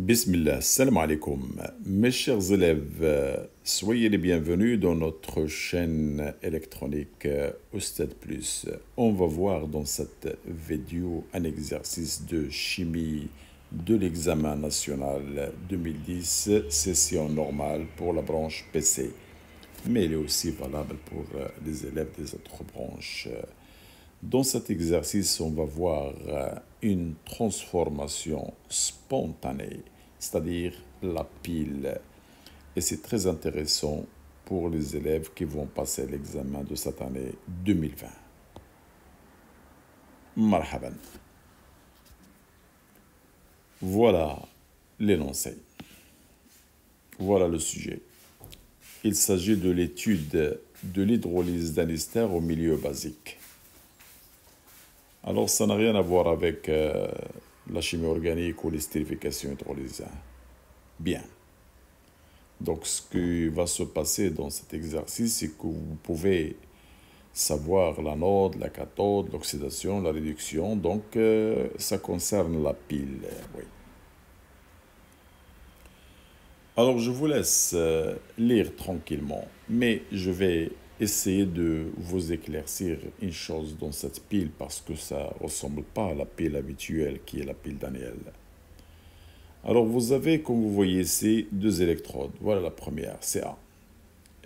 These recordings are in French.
Bismillah, salam alaikum. Mes chers élèves, soyez les bienvenus dans notre chaîne électronique Oustad Plus. On va voir dans cette vidéo un exercice de chimie de l'examen national 2010, session normale pour la branche PC. Mais il est aussi valable pour les élèves des autres branches. Dans cet exercice, on va voir une transformation spontanée, c'est-à-dire la pile. Et c'est très intéressant pour les élèves qui vont passer l'examen de cette année 2020. Marhaban. Voilà l'énoncé. Voilà le sujet. Il s'agit de l'étude de l'hydrolyse d'un ester au milieu basique. Alors, ça n'a rien à voir avec la chimie organique ou l'estérification hydrolyse. Bien. Donc, ce qui va se passer dans cet exercice, c'est que vous pouvez savoir l'anode, la cathode, l'oxydation, la réduction. Donc, ça concerne la pile. Oui. Alors, je vous laisse lire tranquillement, mais je vais essayer de vous éclaircir une chose dans cette pile parce que ça ne ressemble pas à la pile habituelle qui est la pile Daniel. Alors vous avez, comme vous voyez ici, deux électrodes. Voilà la première, c'est A.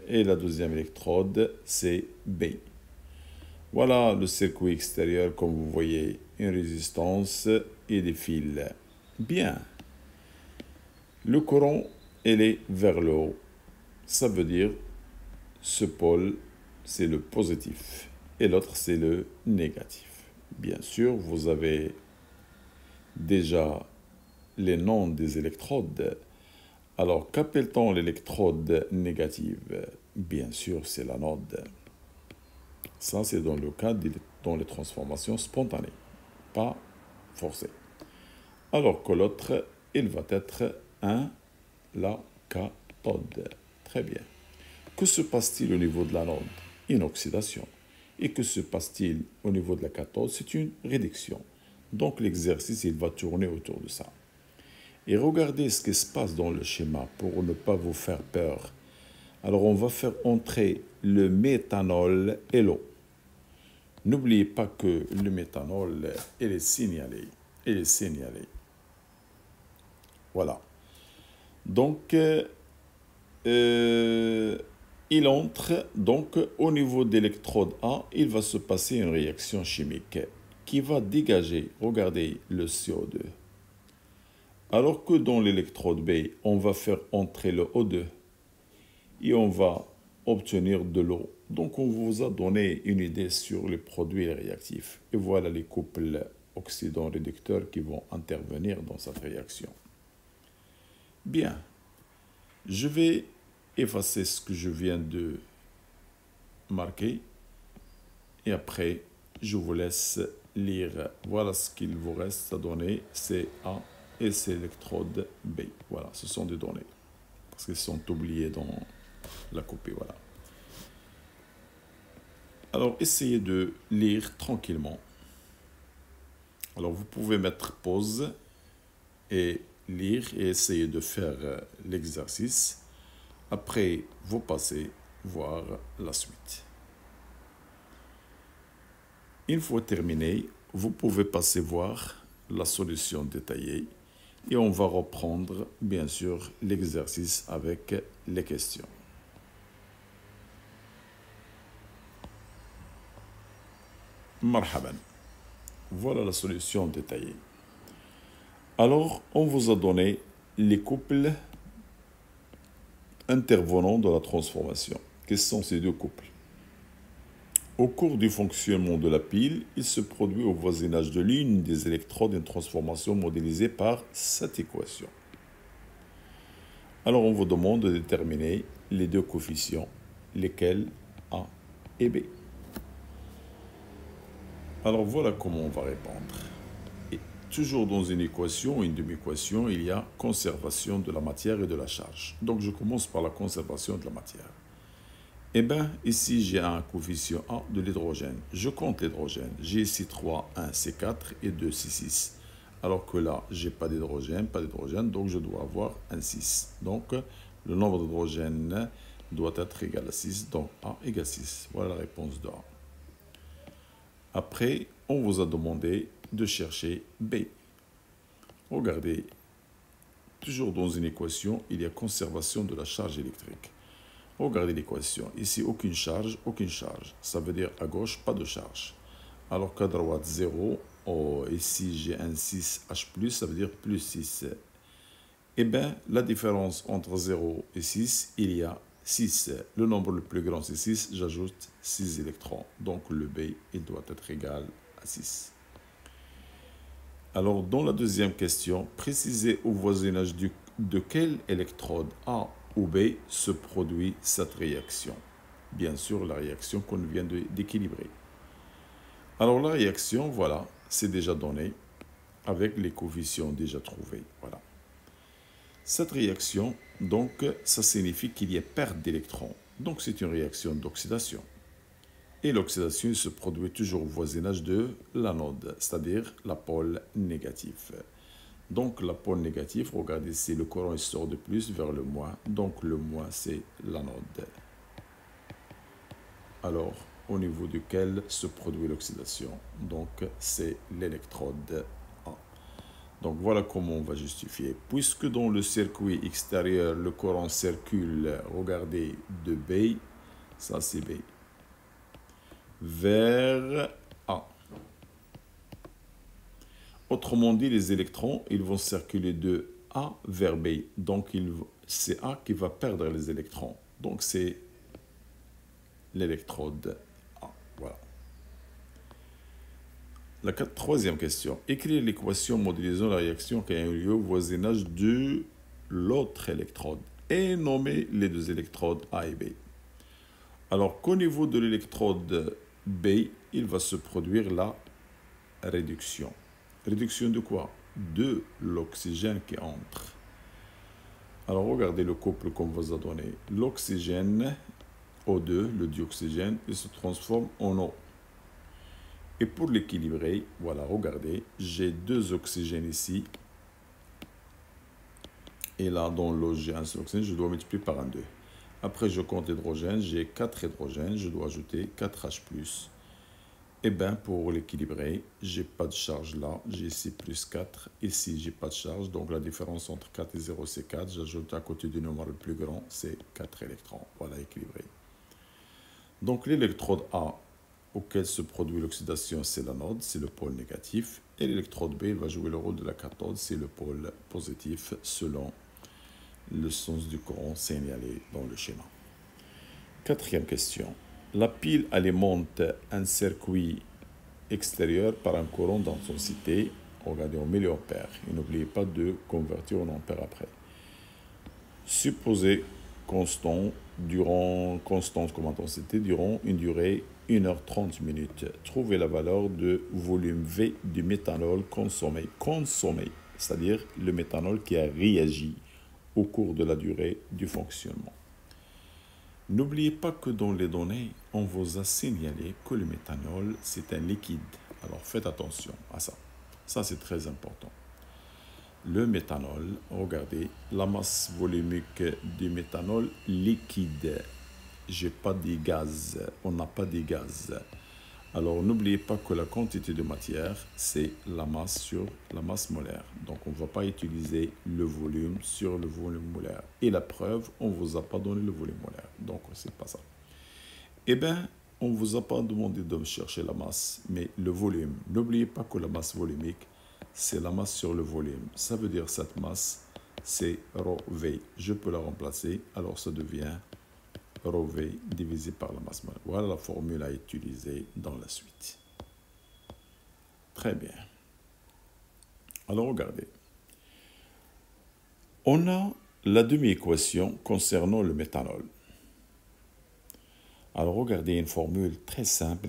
Et la deuxième électrode, c'est B. Voilà le circuit extérieur, comme vous voyez, une résistance et des fils. Bien. Le courant, il est vers le haut. Ça veut dire ce pôle, c'est le positif et l'autre, c'est le négatif. Bien sûr, vous avez déjà les noms des électrodes. Alors, qu'appelle-t-on l'électrode négative? Bien sûr, c'est l'anode. Ça, c'est dans le cas dans les transformations spontanées, pas forcées. Alors que l'autre, il va être la cathode. Très bien. Que se passe-t-il au niveau de l'anode? Une oxydation. Et que se passe-t-il au niveau de la cathode? C'est une réduction. Donc l'exercice, il va tourner autour de ça. Et regardez ce qui se passe dans le schéma pour ne pas vous faire peur. Alors on va faire entrer le méthanol et l'eau. N'oubliez pas que le méthanol, il est signalé. Il est signalé. Voilà. Donc, il entre donc au niveau d'électrode A, il va se passer une réaction chimique qui va dégager, regardez, le CO2. Alors que dans l'électrode B, on va faire entrer le O2 et on va obtenir de l'eau. Donc on vous a donné une idée sur les produits réactifs. Et voilà les couples oxydants-réducteurs qui vont intervenir dans cette réaction. Bien, je vais effacer ce que je viens de marquer et après je vous laisse lire. Voilà ce qu'il vous reste à donner, c'est A et c'est l'électrode B. Voilà, ce sont des données parce qu'ils sont oubliés dans la copie. Voilà. Alors essayez de lire tranquillement. Alors vous pouvez mettre pause et lire et essayer de faire l'exercice. Après, vous passez voir la suite. Une fois terminé, vous pouvez passer voir la solution détaillée et on va reprendre, bien sûr, l'exercice avec les questions. Marhaban. Voilà la solution détaillée. Alors, on vous a donné les couples intervenant dans la transformation. Quels sont ces deux couples? Au cours du fonctionnement de la pile, il se produit au voisinage de l'une des électrodes une transformation modélisée par cette équation. Alors, on vous demande de déterminer les deux coefficients, lesquels A et B. Alors, voilà comment on va répondre. Et toujours dans une équation, une demi-équation, il y a conservation de la matière et de la charge. Donc, je commence par la conservation de la matière. Eh bien, ici, j'ai un coefficient A de l'hydrogène. Je compte l'hydrogène. J'ai ici 3, 1, C4 et 2, C6. alors que là, j'ai pas d'hydrogène, donc je dois avoir un 6. Donc, le nombre d'hydrogènes doit être égal à 6, donc A égale 6. Voilà la réponse de A. Après, on vous a demandé de chercher B. Regardez, toujours dans une équation, il y a conservation de la charge électrique. Regardez l'équation. Ici, aucune charge, aucune charge. Ça veut dire à gauche, pas de charge. Alors qu'à droite, 0. Oh, ici, j'ai un 6H+, ça veut dire plus 6. Eh bien, la différence entre 0 et 6, il y a 6. Le nombre le plus grand, c'est 6. J'ajoute 6 électrons. Donc, le B, il doit être égal à 6. Alors, dans la deuxième question, précisez au voisinage de quel électrode A ou B se produit cette réaction. Bien sûr, la réaction qu'on vient d'équilibrer. Alors, la réaction, voilà, c'est déjà donné avec les coefficients déjà trouvés. Voilà. Cette réaction, donc, ça signifie qu'il y a perte d'électrons. Donc, c'est une réaction d'oxydation. Et l'oxydation se produit toujours au voisinage de l'anode, c'est-à-dire la pôle négatif. Donc, la pôle négative, regardez, c'est le courant il sort de plus vers le moins. Donc, le moins, c'est l'anode. Alors, au niveau duquel se produit l'oxydation. Donc, c'est l'électrode A. Donc, voilà comment on va justifier. Puisque dans le circuit extérieur, le courant circule, regardez, de B, ça c'est B, vers A. Autrement dit, les électrons, ils vont circuler de A vers B. Donc, c'est A qui va perdre les électrons. Donc, c'est l'électrode A. Voilà. La troisième question. Écrire l'équation modélisant la réaction qui a eu lieu au voisinage de l'autre électrode et nommer les deux électrodes A et B. Alors qu'au niveau de l'électrode B, il va se produire la réduction. Réduction de quoi? De l'oxygène qui entre. Alors regardez le couple qu'on vous a donné. L'oxygène O2, le dioxygène, il se transforme en eau. Et pour l'équilibrer, voilà, regardez, j'ai deux oxygènes ici. Et là, dans l'eau, j'ai un seul oxygène, je dois multiplier par un 2. Après, je compte l'hydrogène, j'ai 4 hydrogènes, je dois ajouter 4H+. Et bien, pour l'équilibrer, j'ai pas de charge là, j'ai ici plus 4, ici j'ai pas de charge, donc la différence entre 4 et 0 c'est 4, j'ajoute à côté du nombre le plus grand, c'est 4 électrons, voilà équilibré. Donc l'électrode A, auquel se produit l'oxydation, c'est l'anode, c'est le pôle négatif, et l'électrode B, il va jouer le rôle de la cathode, c'est le pôle positif, selon le sens du courant signalé dans le schéma. Quatrième question. La pile alimente un circuit extérieur par un courant d'intensité, regardez, en milliampères. Et n'oubliez pas de convertir en ampères après. Supposez constante comme intensité durant une durée 1h30 minutes. Trouvez la valeur de volume V du méthanol consommé, c'est-à-dire le méthanol qui a réagi au cours de la durée du fonctionnement. N'oubliez pas que dans les données, on vous a signalé que le méthanol, c'est un liquide. Alors faites attention à ça. Ça, c'est très important. Le méthanol, regardez, la masse volumique du méthanol liquide. J'ai pas de gaz. On n'a pas de gaz. Alors, n'oubliez pas que la quantité de matière, c'est la masse sur la masse molaire. Donc, on ne va pas utiliser le volume sur le volume molaire. Et la preuve, on ne vous a pas donné le volume molaire. Donc, c'est pas ça. Eh bien, on ne vous a pas demandé de chercher la masse, mais le volume. N'oubliez pas que la masse volumique, c'est la masse sur le volume. Ça veut dire cette masse, c'est ρV. Je peux la remplacer, alors ça devient ρV divisé par la masse molaire. Voilà la formule à utiliser dans la suite. Très bien. Alors regardez. On a la demi-équation concernant le méthanol. Alors regardez une formule très simple,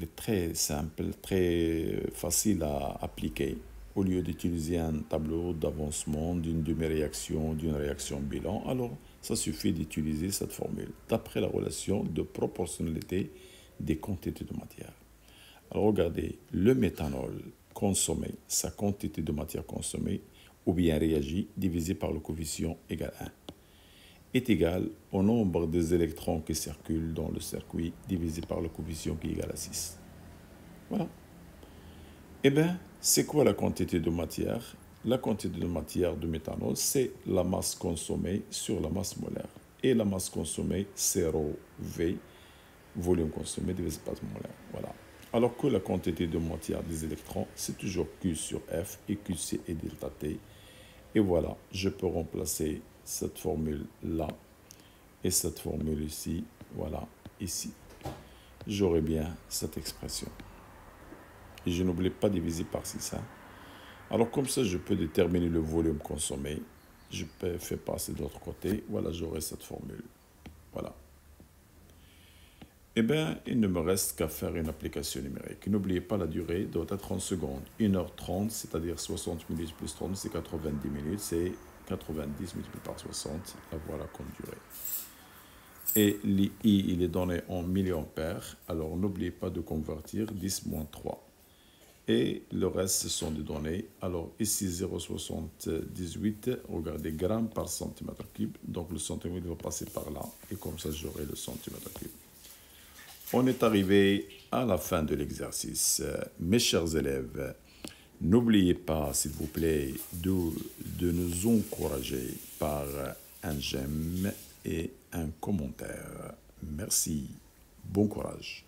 très facile à appliquer. Au lieu d'utiliser un tableau d'avancement d'une demi-réaction, d'une réaction bilan, alors ça suffit d'utiliser cette formule d'après la relation de proportionnalité des quantités de matière. Alors regardez, le méthanol, consommée, sa quantité de matière consommée, ou bien réagit, divisé par le coefficient égal 1, est égal au nombre des électrons qui circulent dans le circuit, divisé par le coefficient qui est égal à 6. Voilà. Eh bien, c'est quoi la quantité de matière? La quantité de matière de méthanol, c'est la masse consommée sur la masse molaire. Et la masse consommée, c'est ρV, volume consommé divisé par molaire. Voilà. Alors que la quantité de matière des électrons, c'est toujours Q sur F, et QC est delta T. Et voilà, je peux remplacer cette formule-là et cette formule ici, voilà, ici. J'aurai bien cette expression. Et je n'oublie pas diviser par 6. Alors comme ça, je peux déterminer le volume consommé. Je peux faire passer de l'autre côté. Voilà, j'aurai cette formule. Voilà. Eh bien, il ne me reste qu'à faire une application numérique. N'oubliez pas, la durée doit être en secondes. 1h30, c'est-à-dire 60 minutes plus 30, c'est 90 minutes. C'est 90 multiplié par 60. La voilà comme durée. Et l'I, il est donné en milliampères. Alors, n'oubliez pas de convertir 10-3. Et le reste, ce sont des données. Alors, ici, 0,78, regardez, grammes par centimètre cube. Donc, le centimètre va passer par là. Et comme ça, j'aurai le centimètre cube. On est arrivé à la fin de l'exercice. Mes chers élèves, n'oubliez pas, s'il vous plaît, de nous encourager par un j'aime et un commentaire. Merci. Bon courage.